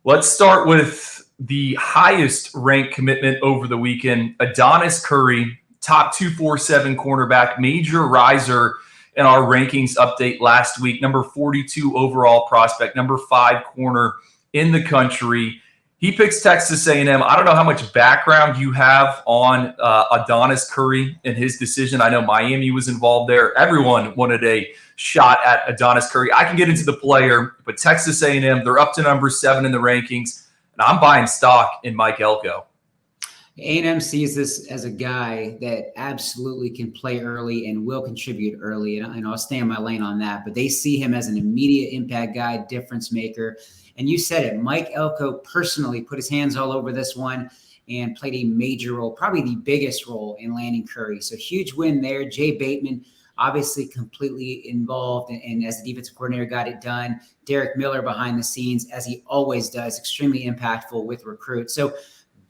Let's start with the highest ranked commitment over the weekend. Adonis Curry, top 247 cornerback, major riser in our rankings update last week. Number 42 overall prospect, number 5 corner in the country. He picks Texas A&M. I don't know how much background you have on Adonis Curry and his decision. I know Miami was involved there. Everyone wanted a shot at Adonis Curry. I can get into the player, but Texas A&M, they're up to number 7 in the rankings, and I'm buying stock in Mike Elko. A&M sees this as a guy that absolutely can play early and will contribute early, and I'll stay in my lane on that. But they see him as an immediate impact guy, difference maker. And you said it, Mike Elko personally put his hands all over this one and played a major role, probably the biggest role in landing Curry. So huge win there. Jay Bateman, obviously completely involved and as the defensive coordinator got it done. Derek Miller behind the scenes, as he always does, extremely impactful with recruits. So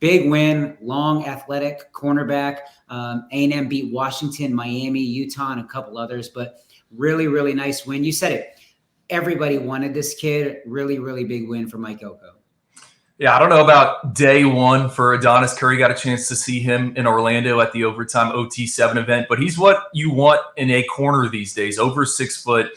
big win, long athletic cornerback. A&M beat Washington, Miami, Utah, and a couple others, but really, really nice win. You said it. Everybody wanted this kid. Really, really big win for Mike Elko. Yeah, I don't know about day one for Adonis Curry. Got a chance to see him in Orlando at the Overtime OT7 event, but he's what you want in a corner these days. Over 6 foot,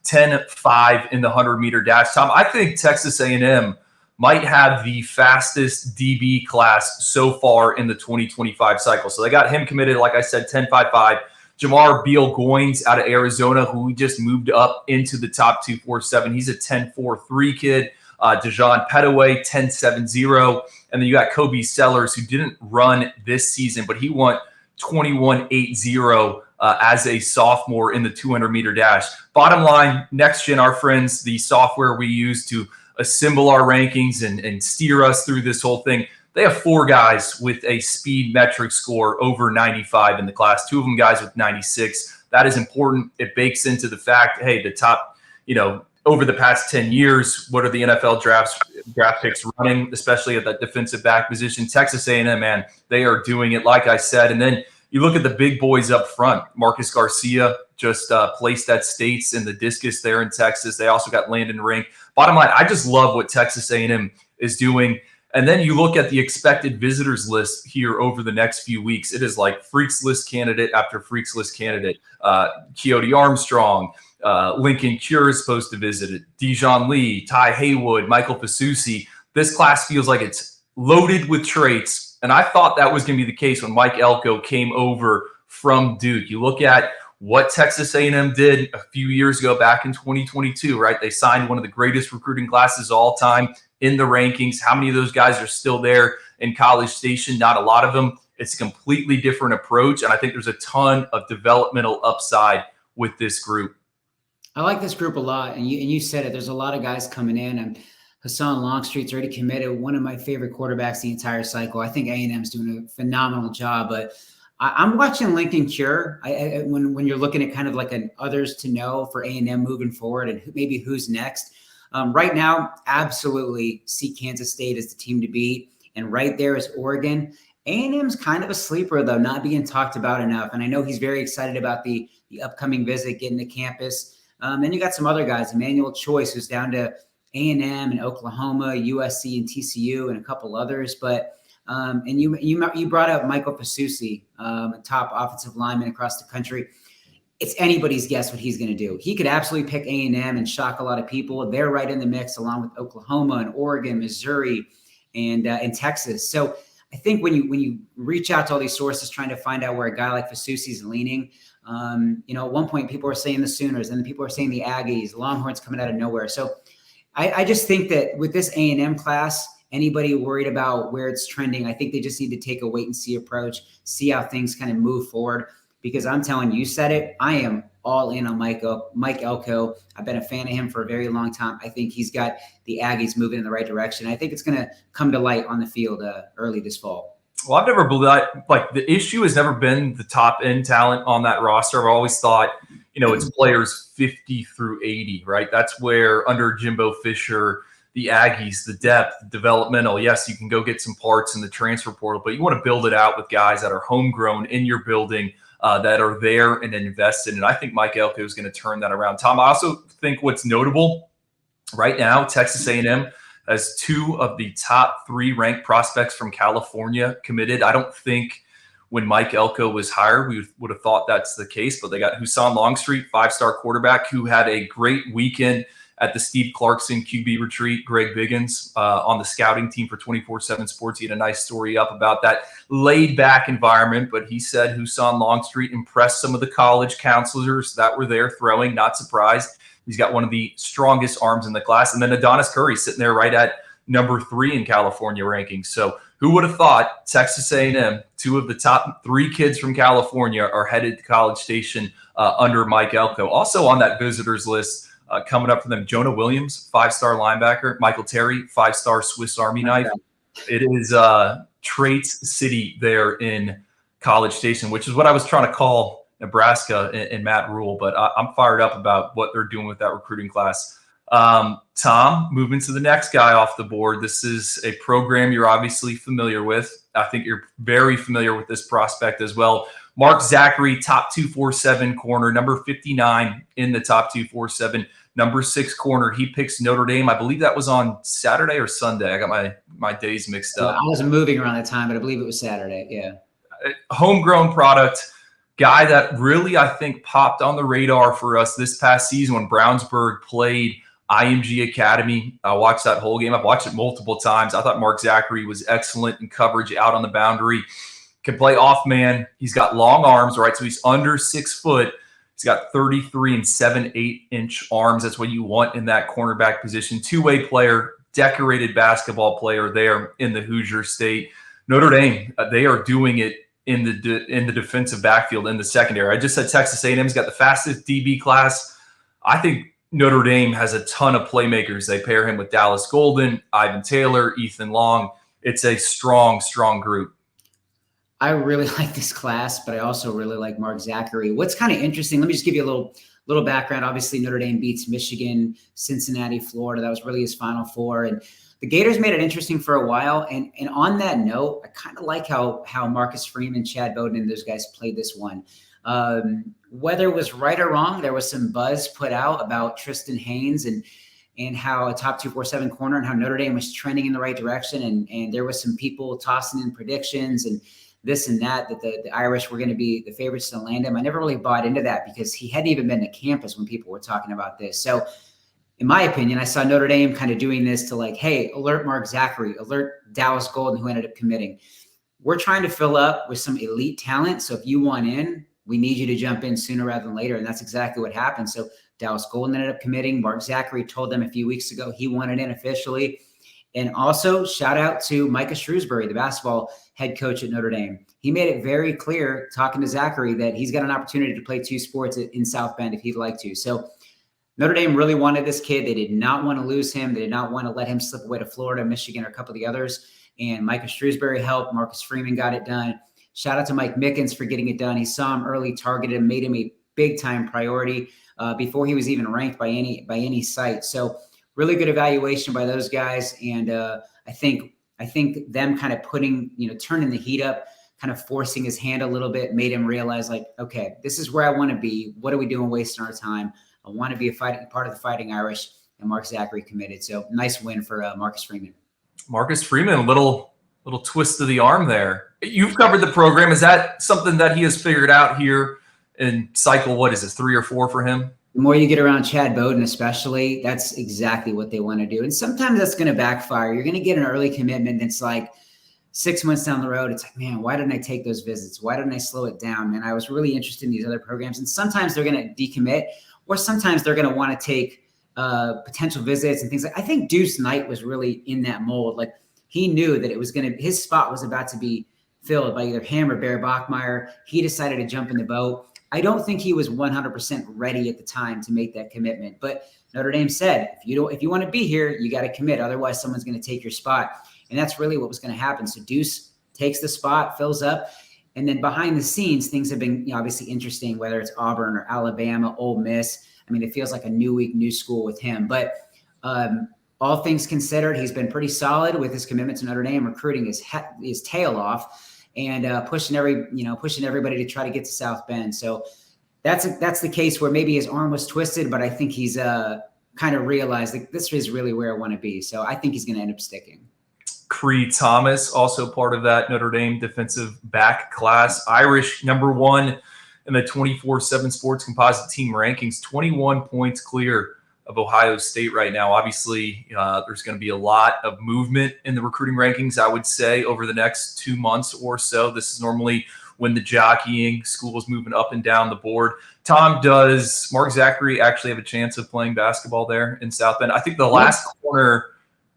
10.5 in the 100-meter dash. Tom, I think Texas A&M might have the fastest DB class so far in the 2025 cycle. So they got him committed, like I said, 10.55. Jamar Beal-Goins out of Arizona, who we just moved up into the top 247. He's a 10.43 kid. Dejon Petaway, 10.70. And then you got Kobe Sellers, who didn't run this season, but he went 21.80 as a sophomore in the 200-meter dash. Bottom line, Next Gen, our friends, the software we use to assemble our rankings and steer us through this whole thing, they have 4 guys with a speed metric score over 95 in the class, 2 of them guys with 96. That is important. It bakes into the fact, hey, the top, over the past 10 years, what are the NFL draft picks running, especially at that defensive back position? Texas A&M, man, they are doing it, like I said. And then you look at the big boys up front. Marcus Garcia just placed at States in the discus there in Texas. They also got Landon Rink. Bottom line, I just love what Texas A&M is doing. And then you look at the expected visitors list here over the next few weeks. It is like Freaks List candidate after Freaks List candidate. Keoti Armstrong, Lincoln Cure is supposed to visit it. Dijon Lee, Ty Haywood, Michael Fasusi. This class feels like it's loaded with traits. And I thought that was going to be the case when Mike Elko came over from Duke. You look at what Texas A&M did a few years ago back in 2022, right? They signed one of the greatest recruiting classes of all time in the rankings. How many of those guys are still there in College Station? Not a lot of them. It's a completely different approach, and I think there's a ton of developmental upside with this group. I like this group a lot, and you said it. There's a lot of guys coming in, and Hassan Longstreet's already committed. One of my favorite quarterbacks the entire cycle. I think A&M's doing a phenomenal job, but I'm watching Lincoln Cure. When you're looking at kind of like an others to know for A&M moving forward and maybe who's next. Right now, absolutely see Kansas State as the team to beat, and right there is Oregon. A&M's kind of a sleeper, though, not being talked about enough. And I know he's very excited about the upcoming visit, getting to campus. Then you got some other guys, Emmanuel Choice, who's down to A&M and Oklahoma, USC and TCU, and a couple others. But and you brought up Michael Fasusi, top offensive lineman across the country. It's anybody's guess what he's going to do. He could absolutely pick A&M and shock a lot of people. They're right in the mix along with Oklahoma and Oregon, Missouri, and Texas. So I think when you reach out to all these sources trying to find out where a guy like Fasusi is leaning, at one point people were saying the Sooners, and then people were saying the Aggies, Longhorns coming out of nowhere. So I just think that with this A&M class, anybody worried about where it's trending, I think they just need to take a wait and see approach, see how things kind of move forward. Because I'm telling you, said it, I am all in on Mike Elko. I've been a fan of him for a very long time. I think he's got the Aggies moving in the right direction. I think it's going to come to light on the field early this fall. Well, I've never believed like the issue has never been the top end talent on that roster. I've always thought, it's players 50 through 80, right? That's where under Jimbo Fisher, the Aggies, the depth, the developmental. Yes, you can go get some parts in the transfer portal, but you want to build it out with guys that are homegrown in your building. That are there and invested. And I think Mike Elko is going to turn that around. Tom, I also think what's notable right now, Texas A&M, as 2 of the top 3 ranked prospects from California committed. I don't think when Mike Elko was hired, we would have thought that's the case, but they got Husan Longstreet, 5-star quarterback, who had a great weekend at the Steve Clarkson QB retreat. Greg Biggins on the scouting team for 24/7 Sports. He had a nice story up about that laid-back environment, but he said Husan Longstreet impressed some of the college counselors that were there throwing. Not surprised. He's got one of the strongest arms in the class. And then Adonis Curry sitting there right at number 3 in California rankings. So who would have thought Texas A&M, 2 of the top 3 kids from California, are headed to College Station under Mike Elko. Also on that visitors list, coming up for them, Jonah Williams, 5-star linebacker. Michael Terry, 5-star Swiss Army knife. It is Traits City there in College Station, which is what I was trying to call Nebraska and Matt Rule. But I'm fired up about what they're doing with that recruiting class. Tom, moving to the next guy off the board. This is a program you're obviously familiar with. I think you're very familiar with this prospect as well. Mark Zachary, top 247 corner, number 59 in the top 247. Number 6 corner, he picks Notre Dame. I believe that was on Saturday or Sunday. I got my days mixed up. I wasn't moving around that time, but I believe it was Saturday. Yeah. Homegrown product, guy that really, I think, popped on the radar for us this past season when Brownsburg played IMG Academy. I watched that whole game. I've watched it multiple times. I thought Mark Zachary was excellent in coverage out on the boundary. Can play off man. He's got long arms, right? So he's under 6 foot. He's got 33 and 7/8 inch arms. That's what you want in that cornerback position. 2-way player, decorated basketball player there in the Hoosier State. Notre Dame, they are doing it in the defensive backfield in the secondary. I just said Texas A&M's got the fastest DB class. I think Notre Dame has a ton of playmakers. They pair him with Dallas Golden, Ivan Taylor, Ethan Long. It's a strong, strong group. I really like this class, but I also really like Mark Zachary. What's kind of interesting, let me just give you a little background. Obviously, Notre Dame beats Michigan, Cincinnati, Florida. That was really his Final Four. And the Gators made it interesting for a while. And on that note, I kind of like how Marcus Freeman, Chad Bowden, and those guys played this one. Whether it was right or wrong, there was some buzz put out about Tristan Haynes and how a top 247 corner and how Notre Dame was trending in the right direction. And there was some people tossing in predictions and this and that the Irish were going to be the favorites to land him. I never really bought into that because he hadn't even been to campus when people were talking about this. So in my opinion, I saw Notre Dame kind of doing this to like, hey, alert Mark Zachary, alert Dallas Golden, who ended up committing. We're trying to fill up with some elite talent. So if you want in, we need you to jump in sooner rather than later. And that's exactly what happened. So Dallas Golden ended up committing. Mark Zachary told them a few weeks ago he wanted in officially. And also shout out to Micah Shrewsbury, the basketball head coach at Notre Dame. He made it very clear talking to Zachary that he's got an opportunity to play 2 sports in South Bend if he'd like to. So Notre Dame really wanted this kid. They did not want to lose him. They did not want to let him slip away to Florida, Michigan, or a couple of the others. And Micah Shrewsbury helped. Marcus Freeman got it done. Shout out to Mike Mickens for getting it done. He saw him early, targeted him, made him a big-time priority before he was even ranked by any site. So really good evaluation by those guys. And I think them kind of turning the heat up, kind of forcing his hand a little bit, made him realize like, okay, this is where I want to be. What are we doing wasting our time? I want to be part of the Fighting Irish, and Mark Zachary committed. So nice win for Marcus Freeman. Marcus Freeman, a little twist of the arm there. You've covered the program. Is that something that he has figured out here in cycle, what is it, 3 or 4 for him? The more you get around Chad Bowden especially, that's exactly what they want to do. And sometimes that's going to backfire. You're going to get an early commitment that's like 6 months down the road. It's like, man, why didn't I take those visits? Why didn't I slow it down? Man, I was really interested in these other programs. And sometimes they're going to decommit, or sometimes they're going to want to take potential visits and things like. I think Deuce Knight was really in that mold. Like he knew that his spot was about to be filled by either him or Bear Bachmeier. He decided to jump in the boat. I don't think he was 100% ready at the time to make that commitment. But Notre Dame said, if you want to be here, you got to commit. Otherwise, someone's going to take your spot. And that's really what was going to happen. So Deuce takes the spot, fills up. And then behind the scenes, things have been obviously interesting, whether it's Auburn or Alabama, Ole Miss. I mean, it feels like a new week, new school with him. But all things considered, he's been pretty solid with his commitment to Notre Dame, recruiting his tail off. And pushing everybody to try to get to South Bend. So that's the case where maybe his arm was twisted, but I think he's kind of realized like this is really where I want to be. So I think he's going to end up sticking. Creed Thomas, also part of that Notre Dame defensive back class. Irish, #1 in the 24/7 Sports Composite Team rankings, 21 points clear of Ohio State right now. Obviously, there's going to be a lot of movement in the recruiting rankings, I would say, over the next 2 months or so. This is normally when the jockeying, schools moving up and down the board. Tom, does Mark Zachary actually have a chance of playing basketball there in South Bend? I think the last corner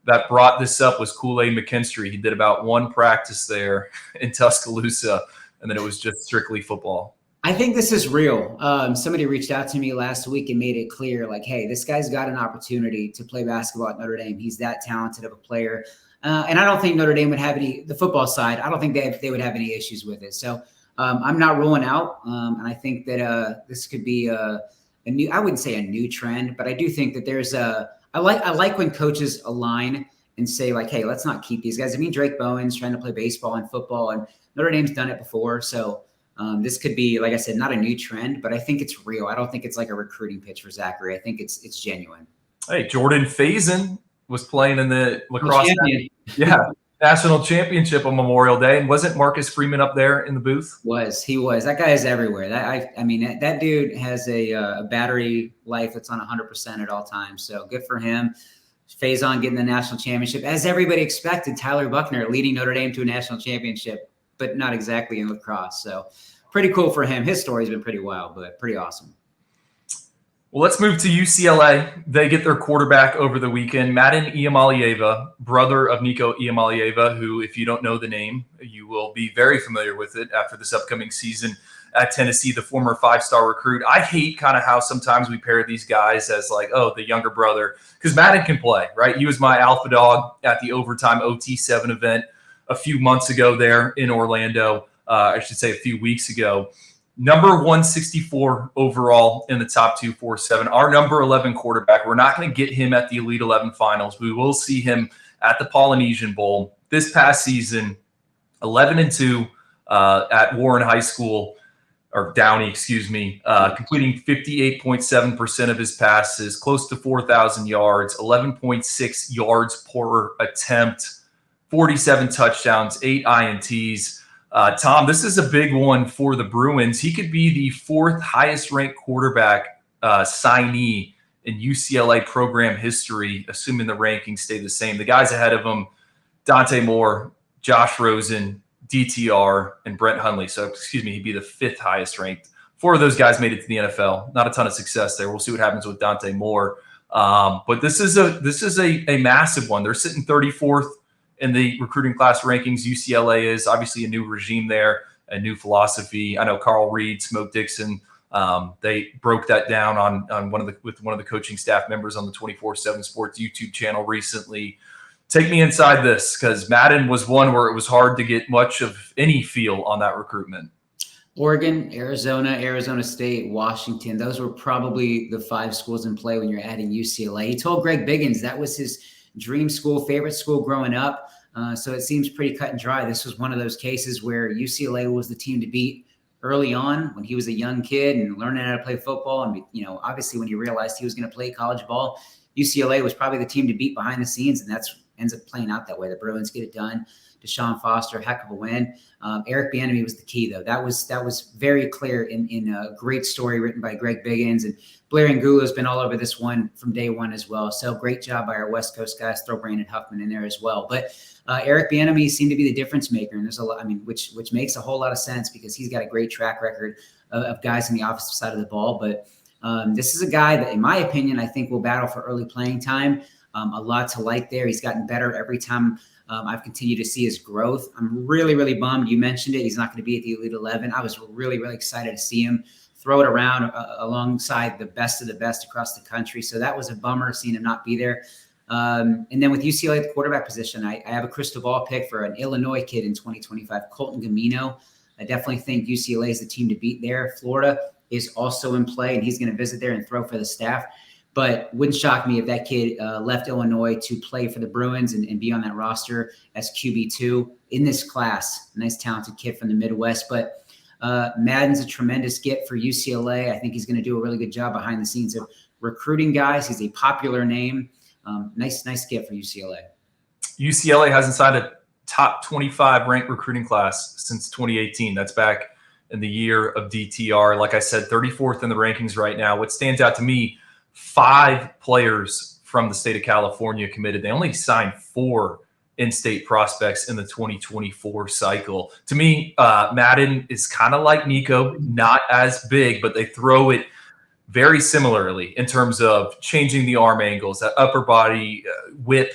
that brought this up was Kool-Aid McKinstry. He did about one practice there in Tuscaloosa, and then it was just strictly football. I think this is real. Somebody reached out to me last week and made it clear, like, hey, this guy's got an opportunity to play basketball at Notre Dame. He's that talented of a player. And I don't think Notre Dame would have the football side, I don't think they would have any issues with it. So I'm not ruling out. And I think that this could be a new, I wouldn't say a new trend, but I do think that there's I like when coaches align and say, like, hey, let's not keep these guys. I mean, Drake Bowen's trying to play baseball and football, and Notre Dame's done it before. So this could be, like I said, not a new trend, but I think it's real. I don't think it's like a recruiting pitch for Zachary. I think it's genuine. Hey, Jordan Faison was playing in the lacrosse national championship on Memorial Day, and wasn't Marcus Freeman up there in the booth? He was. That guy is everywhere. I mean, that dude has a battery life that's on 100% at all times. So good for him. Faison getting the national championship, as everybody expected. Tyler Buckner leading Notre Dame to a national championship, but not exactly in lacrosse. So pretty cool for him. His story's been pretty wild, but pretty awesome. Well, let's move to UCLA. They get their quarterback over the weekend, Madden Iamalieva, brother of Nico Iamalieva, who, if you don't know the name, you will be very familiar with it after this upcoming season at Tennessee, the former 5-star recruit. I hate kind of how sometimes we pair these guys as like, oh, the younger brother, because Madden can play, right? He was my alpha dog at the overtime OT7 event a few months ago there in Orlando. I should say a few weeks ago. Number 164 overall in the top 247. Our number 11 quarterback. We're not going to get him at the Elite 11 finals. We will see him at the Polynesian Bowl. This past season, 11-2 at Warren High School, or Downey, completing 58.7% of his passes, close to 4,000 yards, 11.6 yards per attempt, 47 touchdowns, 8 INTs. Tom, this is a big one for the Bruins. He could be the 4th highest ranked quarterback signee in UCLA program history, assuming the rankings stay the same. The guys ahead of him, Dante Moore, Josh Rosen, DTR, and Brent Hundley. So, he'd be the 5th highest ranked. 4 of those guys made it to the NFL. Not a ton of success there. We'll see what happens with Dante Moore. But this is a massive one. They're sitting 34th in the recruiting class rankings. UCLA is obviously a new regime there, a new philosophy. I know Carl Reed, Smoke Dixon, they broke that down on one of the coaching staff members on the 24/7 Sports YouTube channel recently. Take me inside this, because Madden was one where it was hard to get much of any feel on that recruitment. Oregon, Arizona State, Washington, those were probably the 5 schools in play when you're adding UCLA. He told Greg Biggins that was his dream school, favorite school growing up. So it seems pretty cut and dry. This was one of those cases where UCLA was the team to beat early on when he was a young kid and learning how to play football. And, obviously when he realized he was going to play college ball, UCLA was probably the team to beat behind the scenes. And that's ends up playing out that way. The Bruins get it done. Deshaun Foster, heck of a win. Eric Bieniemy was the key, though. That was very clear in a great story written by Greg Biggins. And Blair Angulo has been all over this one from day one as well. So great job by our West Coast guys. Throw Brandon Huffman in there as well. But Eric Bieniemy seemed to be the difference maker, and there's a lot. Which makes a whole lot of sense because he's got a great track record of guys on the offensive side of the ball. But this is a guy that, in my opinion, I think will battle for early playing time. A lot to like there. He's gotten better every time. I've continued to see his growth. I'm really, really bummed. You mentioned it. He's not going to be at the Elite 11. I was really, really excited to see him throw it around alongside the best of the best across the country. So that was a bummer seeing him not be there. And then with UCLA at the quarterback position, I have a crystal ball pick for an Illinois kid in 2025, Colton Gamino. I definitely think UCLA is the team to beat there. Florida is also in play, and he's going to visit there and throw for the staff. But wouldn't shock me if that kid left Illinois to play for the Bruins and be on that roster as QB2 in this class. Nice, talented kid from the Midwest. But Madden's a tremendous get for UCLA. I think he's going to do a really good job behind the scenes of recruiting guys. He's a popular name. Nice get for UCLA. UCLA hasn't signed a top 25 ranked recruiting class since 2018. That's back in the year of DTR. Like I said, 34th in the rankings right now. What stands out to me, 5 players from the state of California committed. They only signed 4 in-state prospects in the 2024 cycle. To me, Madden is kind of like Nico, not as big, but they throw it very similarly in terms of changing the arm angles, that upper body whip,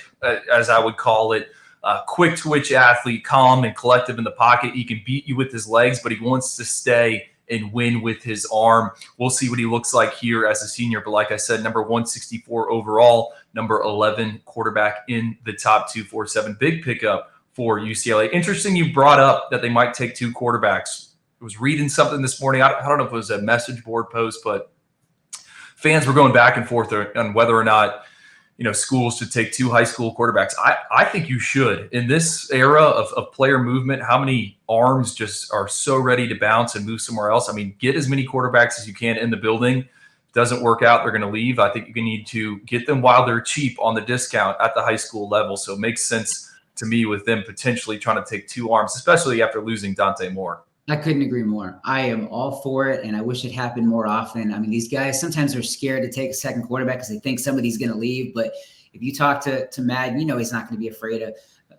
as I would call it. Quick twitch athlete, calm and collective in the pocket. He can beat you with his legs, but he wants to stay and win with his arm. We'll see what he looks like here as a senior. But like I said, number 164 overall, number 11 quarterback in the top 247. Big pickup for UCLA. Interesting you brought up that they might take 2 quarterbacks. I was reading something this morning. I don't know if it was a message board post, but fans were going back and forth on whether or not schools should take 2 high school quarterbacks. I think you should. In this era of player movement, how many arms just are so ready to bounce and move somewhere else? I mean, get as many quarterbacks as you can in the building. Doesn't work out, they're going to leave. I think you need to get them while they're cheap on the discount at the high school level. So it makes sense to me with them potentially trying to take 2 arms, especially after losing Dante Moore. I couldn't agree more. I am all for it, and I wish it happened more often. I mean, these guys sometimes are scared to take a second quarterback because they think somebody's going to leave. But if you talk to Madden, he's not going to be afraid of.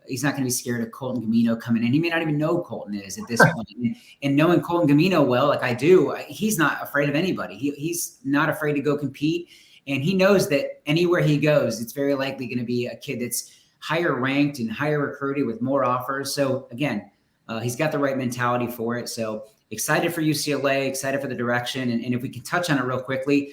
He's not going to be scared of Colton Gamino coming in. He may not even know Colton is at this point. And knowing Colton Gamino well, like I do, he's not afraid of anybody. He's not afraid to go compete, and he knows that anywhere he goes, it's very likely going to be a kid that's higher ranked and higher recruited with more offers. So again, he's got the right mentality for it. So excited for UCLA, excited for the direction. And if we can touch on it real quickly,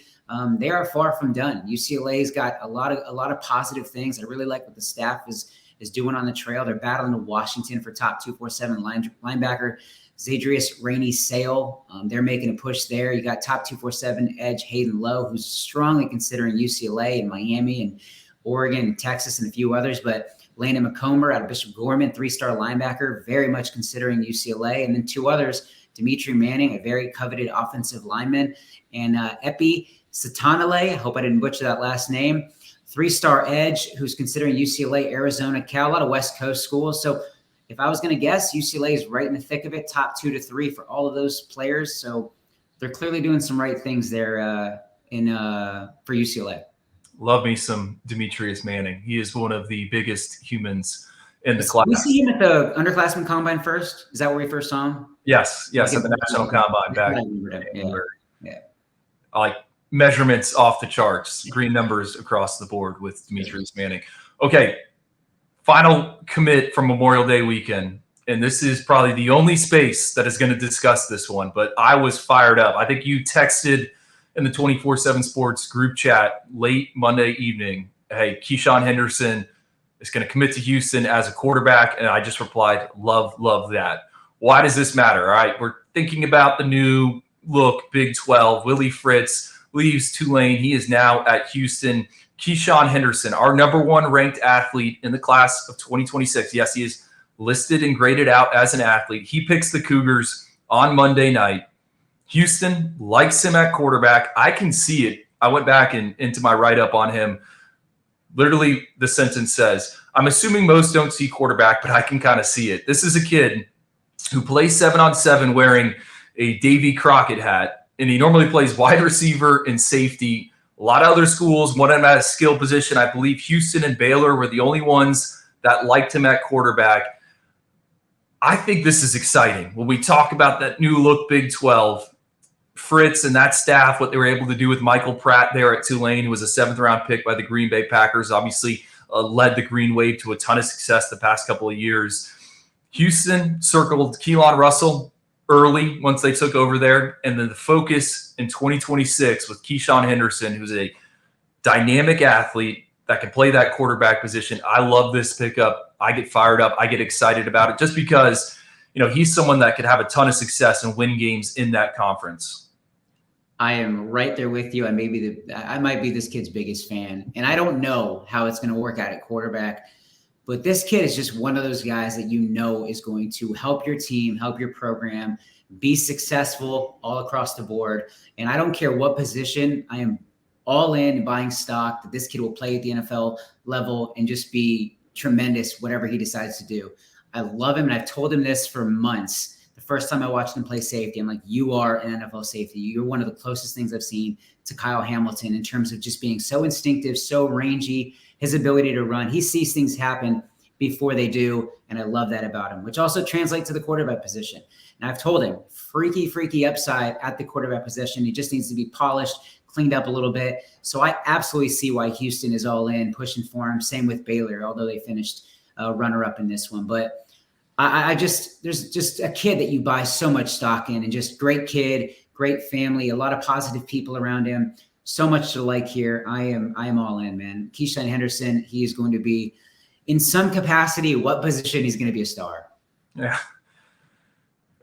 they are far from done. UCLA's got a lot of positive things. I really like what the staff is doing on the trail. They're battling Washington for top 247 linebacker Zadrius Rainey-Sale. They're making a push there. You got top 247 edge Hayden Lowe, who's strongly considering UCLA and Miami and Oregon, Texas, and a few others. But Landon McComber out of Bishop Gorman, 3-star linebacker, very much considering UCLA. And then 2 others, Dimitri Manning, a very coveted offensive lineman, and Epi Satanale, I hope I didn't butcher that last name, 3-star edge who's considering UCLA, Arizona, Cal, a lot of West Coast schools. So if I was going to guess, UCLA is right in the thick of it, top 2 to 3 for all of those players. So they're clearly doing some right things there for UCLA. Love me some Demetrius Manning. He is one of the biggest humans in the class. We see him at the underclassmen combine first. Is that where we first saw him? Yes, at the national combine back in January. Yeah. Like measurements off the charts, green numbers across the board with Demetrius Manning. Okay, final commit from Memorial Day weekend. And this is probably the only space that is going to discuss this one, but I was fired up. I think you texted in the 24/7 Sports group chat late Monday evening, hey, Keyshawn Henderson is going to commit to Houston as a quarterback. And I just replied, love that. Why does this matter? All right, we're thinking about the new look, Big 12. Willie Fritz leaves Tulane. He is now at Houston. Keyshawn Henderson, our number 1 ranked athlete in the class of 2026. Yes, he is listed and graded out as an athlete. He picks the Cougars on Monday night. Houston likes him at quarterback. I can see it. I went back into my write-up on him. Literally, the sentence says, I'm assuming most don't see quarterback, but I can kind of see it. This is a kid who plays 7-on-7 wearing a Davy Crockett hat, and he normally plays wide receiver and safety. A lot of other schools want him at a skill position. I believe Houston and Baylor were the only ones that liked him at quarterback. I think this is exciting. When we talk about that new look Big 12, Fritz and that staff, what they were able to do with Michael Pratt there at Tulane, who was a 7th-round pick by the Green Bay Packers, obviously led the Green Wave to a ton of success the past couple of years. Houston circled Keelan Russell early once they took over there, and then the focus in 2026 with Keyshawn Henderson, who's a dynamic athlete that can play that quarterback position. I love this pickup. I get fired up. I get excited about it just because, he's someone that could have a ton of success and win games in that conference. I am right there with you. I might be this kid's biggest fan, and I don't know how it's going to work out at quarterback, but this kid is just one of those guys that is going to help your team, help your program, be successful all across the board. And I don't care what position. I am all in and buying stock that this kid will play at the NFL level and just be tremendous, whatever he decides to do. I love him. And I've told him this for months. The first time I watched him play safety, I'm like, you are an NFL safety. You're one of the closest things I've seen to Kyle Hamilton in terms of just being so instinctive, so rangy, his ability to run. He sees things happen before they do. And I love that about him, which also translates to the quarterback position. And I've told him, freaky upside at the quarterback position. He just needs to be polished, cleaned up a little bit. So I absolutely see why Houston is all in, pushing for him. Same with Baylor, although they finished runner-up in this one. But there's just a kid that you buy so much stock in, and just great kid, great family, a lot of positive people around him. So much to like here. I am all in, man. Keyshawn Henderson, he is going to be, in some capacity, what position he's going to be a star. Yeah.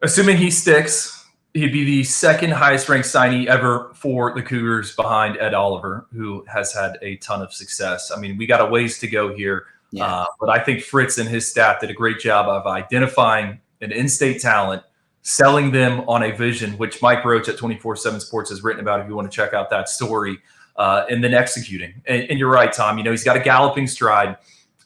Assuming he sticks, he'd be the second highest ranked signee ever for the Cougars, behind Ed Oliver, who has had a ton of success. I mean, we got a ways to go here. Yeah. But I think Fritz and his staff did a great job of identifying an in-state talent, selling them on a vision, which Mike Roach at 24/7 Sports has written about if you want to check out that story, and then executing. And you're right, Tom. You know, he's got a galloping stride.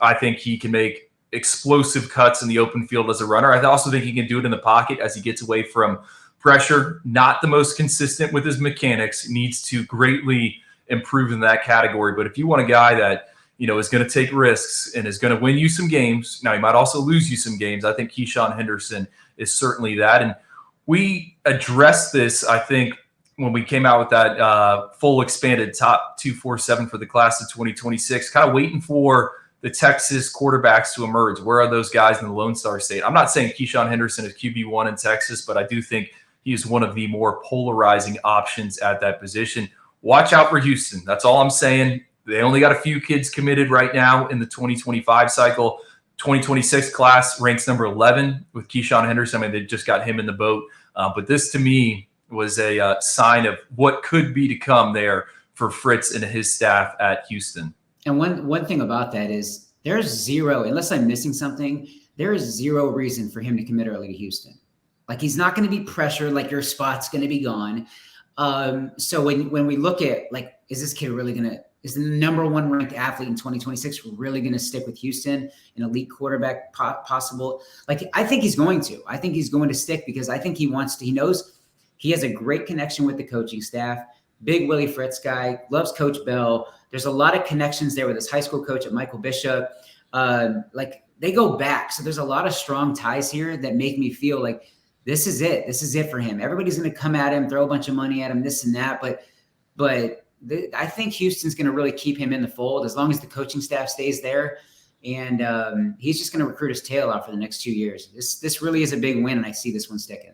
I think he can make explosive cuts in the open field as a runner. I also think he can do it in the pocket as he gets away from pressure. Not the most consistent with his mechanics, needs to greatly improve in that category. But if you want a guy that, you know, is going to take risks and is going to win you some games, now he might also lose you some games, I think Keyshawn Henderson is certainly that. And we addressed this, I think, when we came out with that full expanded top 247 for the class of 2026, kind of waiting for the Texas quarterbacks to emerge. Where are those guys in the Lone Star State? I'm not saying Keyshawn Henderson is QB1 in Texas, but I do think he is one of the more polarizing options at that position. Watch out for Houston. That's all I'm saying. They only got a few kids committed right now in the 2025 cycle. 2026 class ranks number 11 with Keyshawn Henderson. I mean, they just got him in the boat. But this, to me, was a sign of what could be to come there for Fritz and his staff at Houston. And one thing about that is there's zero, unless I'm missing something, there is zero reason for him to commit early to Houston. Like, he's not going to be pressured, like your spot's going to be gone. So when we look at, like, is this kid really going to, is the number one ranked athlete in 2026 really going to stick with Houston, an elite quarterback possible? Like, I think he's going to. I think he's going to stick because I think he wants to. He knows he has a great connection with the coaching staff. Big Willie Fritz guy, loves Coach Bell. There's a lot of connections there with his high school coach at Michael Bishop. Like, they go back. So there's a lot of strong ties here that make me feel like this is it. This is it for him. Everybody's going to come at him, throw a bunch of money at him, this and that. But I think Houston's going to really keep him in the fold as long as the coaching staff stays there. And he's just going to recruit his tail off for the next 2 years. This really is a big win, and I see this one sticking.